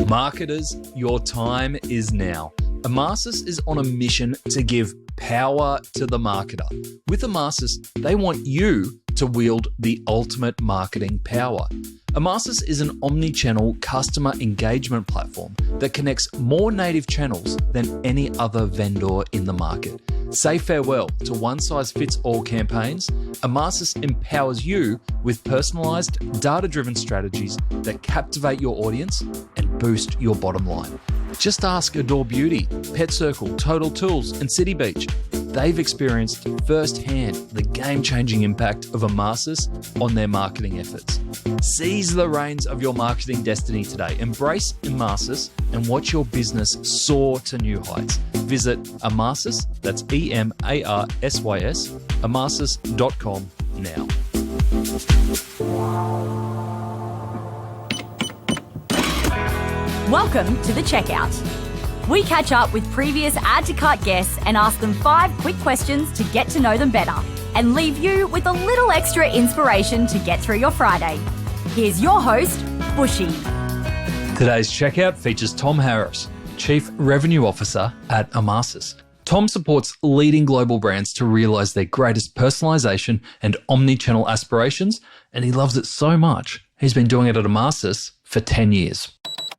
Marketers, your time is now. Emarsys is on a mission to give power to the marketer. With Emarsys, they want you to wield the ultimate marketing power. Emarsys is an omni-channel customer engagement platform that connects more native channels than any other vendor in the market. Say farewell to one-size-fits-all campaigns. Emarsys empowers you with personalized, data-driven strategies that captivate your audience and boost your bottom line. Just ask Adore Beauty, Pet Circle, Total Tools, and City Beach. They've experienced firsthand the game-changing impact of Emarsys on their marketing efforts. Seize the reins of your marketing destiny today. Embrace Emarsys and watch your business soar to new heights. Visit Emarsys, that's E-M-A-R-S-Y-S, emarsys.com now. Welcome to The Checkout. We catch up with previous Add to Cart guests and ask them 5 quick questions to get to know them better and leave you with a little extra inspiration to get through your Friday. Here's your host, Bushy. Today's Checkout features Tom Harris, Chief Revenue Officer at Emarsys. Tom supports leading global brands to realize their greatest personalization and omni-channel aspirations, and he loves it so much, he's been doing it at Emarsys for 10 years.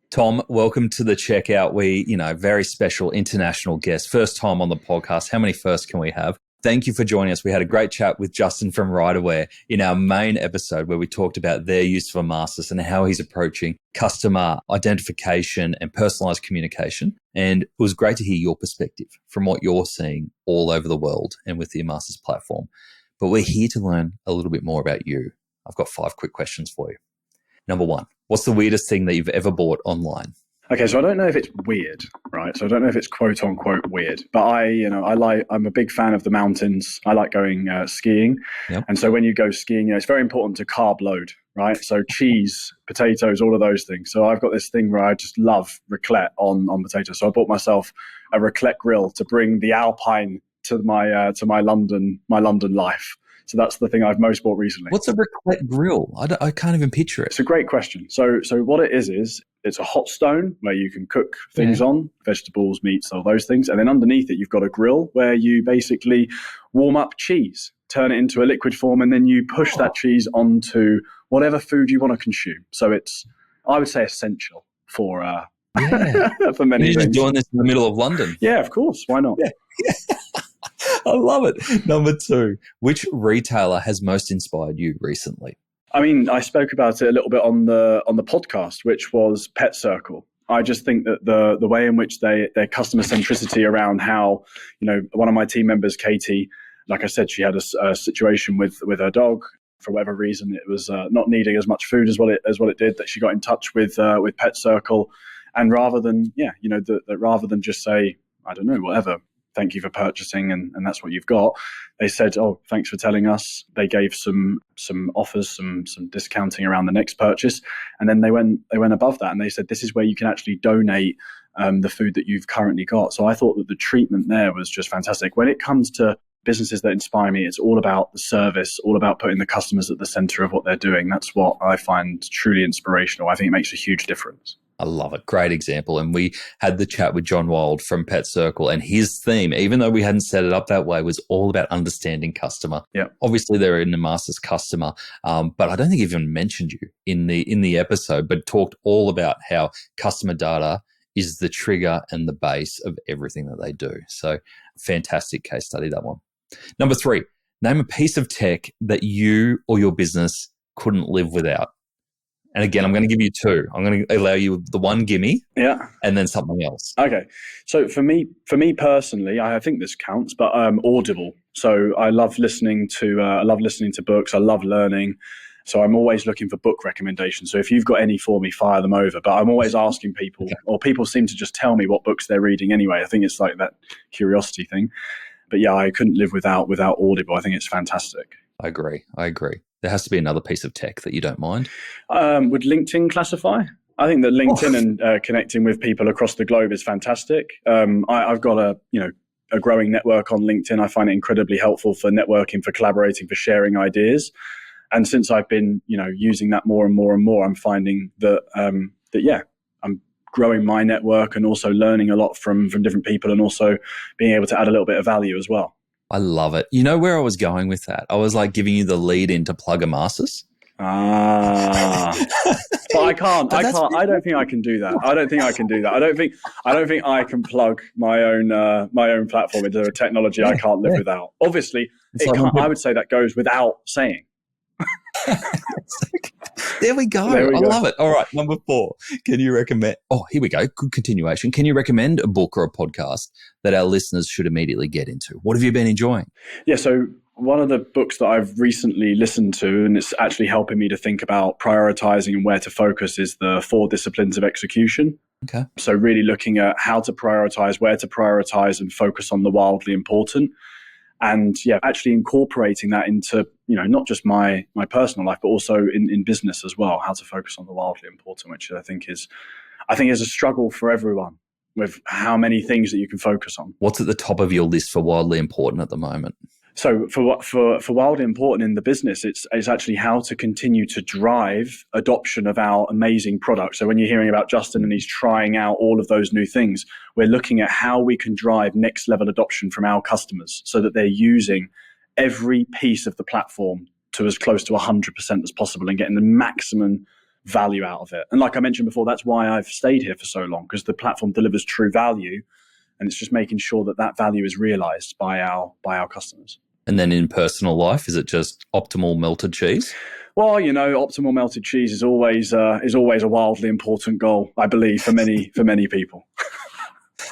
Tom, welcome to The Checkout. Very special international guest. First time on the podcast. How many firsts can we have? Thank you for joining us. We had a great chat with Justin from Ryderwear in our main episode where we talked about their use of Emarsys and how he's approaching customer identification and personalized communication. And it was great to hear your perspective from what you're seeing all over the world and with the Emarsys platform. But we're here to learn a little bit more about you. I've got 5 quick questions for you. Number 1, what's the weirdest thing that you've ever bought online? Okay, so I don't know if it's weird, right? So I don't know if it's quote unquote weird, but I'm a big fan of the mountains. I like going skiing. Yep. And so when you go skiing, it's very important to carb load, right? So cheese, potatoes, all of those things. So I've got this thing where I just love raclette on potatoes. So I bought myself a raclette grill to bring the Alpine to my London life. So that's the thing I've most bought recently. What's a raclette grill? I can't even picture it. It's a great question. So what it is it's a hot stone where you can cook things on, vegetables, meats, all those things. And then underneath it, you've got a grill where you basically warm up cheese, turn it into a liquid form, and then you push that cheese onto whatever food you want to consume. So it's, I would say, essential for for many things. You're just doing this in the middle of London. Yeah, of course. Why not? Yeah. I love it. Number 2, which retailer has most inspired you recently? I mean, I spoke about it a little bit on the podcast, which was Pet Circle. I just think that the way in which their customer centricity around how, one of my team members, Katie, like I said, she had a situation with her dog. For whatever reason, it was not needing as much food as what it did, that she got in touch with Pet Circle. And rather than just say, I don't know, whatever, thank you for purchasing, and that's what you've got, they said, oh, thanks for telling us. They gave some offers, some discounting around the next purchase, and then they went above that, and they said, this is where you can actually donate the food that you've currently got. So I thought that the treatment there was just fantastic. When it comes to businesses that inspire me, it's all about the service, all about putting the customers at the center of what they're doing. That's what I find truly inspirational. I think it makes a huge difference. I love it. Great example. And we had the chat with John Wild from Pet Circle, and his theme, even though we hadn't set it up that way, was all about understanding customer. Yeah. Obviously, they're an Emarsys customer, but I don't think he even mentioned you in the episode, but talked all about how customer data is the trigger and the base of everything that they do. So fantastic case study, that one. Number 3, name a piece of tech that you or your business couldn't live without. And again, I'm going to give you 2. I'm going to allow you the one gimme, and then something else. Okay. So for me personally, I think this counts, but Audible. So I love listening to books. I love learning. So I'm always looking for book recommendations. So if you've got any for me, fire them over. But I'm always asking people, or people seem to just tell me what books they're reading anyway. I think it's like that curiosity thing. But yeah, I couldn't live without Audible. I think it's fantastic. I agree. There has to be another piece of tech that you don't mind. Would LinkedIn classify? I think that LinkedIn and connecting with people across the globe is fantastic. I've got a growing network on LinkedIn. I find it incredibly helpful for networking, for collaborating, for sharing ideas. And since I've been, using that more and more and more, I'm finding that, I'm growing my network and also learning a lot from different people and also being able to add a little bit of value as well. I love it. You know where I was going with that? I was like giving you the lead in to plug Emarsys. But I can't. I don't think I can do that. I don't think I think I can plug my own platform into a technology I can't live without. Obviously, I would say that goes without saying. There we go. I love it. All right, number 4. Can you recommend? Oh, here we go. Good continuation. Can you recommend a book or a podcast that our listeners should immediately get into? What have you been enjoying? Yeah, so one of the books that I've recently listened to, and it's actually helping me to think about prioritizing and where to focus, is the 4 Disciplines of Execution. Okay. So really looking at how to prioritize, where to prioritize, and focus on the wildly important. And yeah, actually incorporating that into, not just my personal life, but also in business as well, how to focus on the wildly important, which I think is a struggle for everyone with how many things that you can focus on. What's at the top of your list for wildly important at the moment? So for wildly important in the business, it's actually how to continue to drive adoption of our amazing product. So when you're hearing about Justin and he's trying out all of those new things, we're looking at how we can drive next level adoption from our customers so that they're using every piece of the platform to as close to 100% as possible and getting the maximum value out of it. And like I mentioned before, that's why I've stayed here for so long, because the platform delivers true value, and it's just making sure that value is realized by our customers. And then in personal life, is it just optimal melted cheese? Well, optimal melted cheese is always a wildly important goal, I believe, for many people.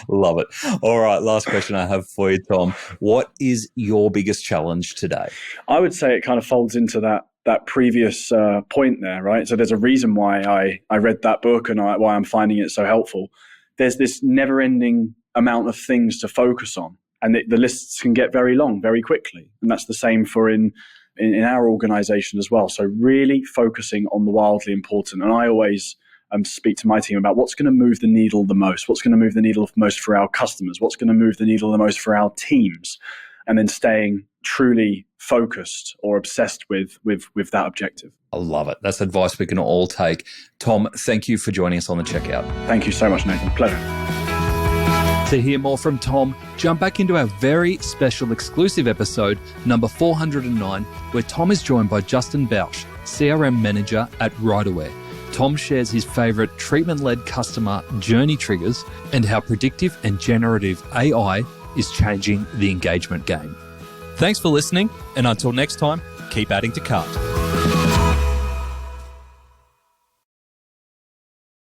Love it. All right, last question I have for you, Tom. What is your biggest challenge today? I would say it kind of folds into that previous point there, right? So there's a reason why I read that book and why I'm finding it so helpful. There's this never-ending amount of things to focus on. And the lists can get very long very quickly. And that's the same for in our organization as well. So really focusing on the wildly important. And I always speak to my team about what's going to move the needle the most, what's going to move the needle most for our customers, what's going to move the needle the most for our teams, and then staying truly focused or obsessed with that objective. I love it. That's advice we can all take. Tom, thank you for joining us on the Checkout. Thank you so much, Nathan. Pleasure. To hear more from Tom, jump back into our very special exclusive episode, number 409, where Tom is joined by Justin Bausch, CRM Manager at Ryderwear. Tom shares his favourite treatment-led customer journey triggers and how predictive and generative AI is changing the engagement game. Thanks for listening, and until next time, keep adding to cart.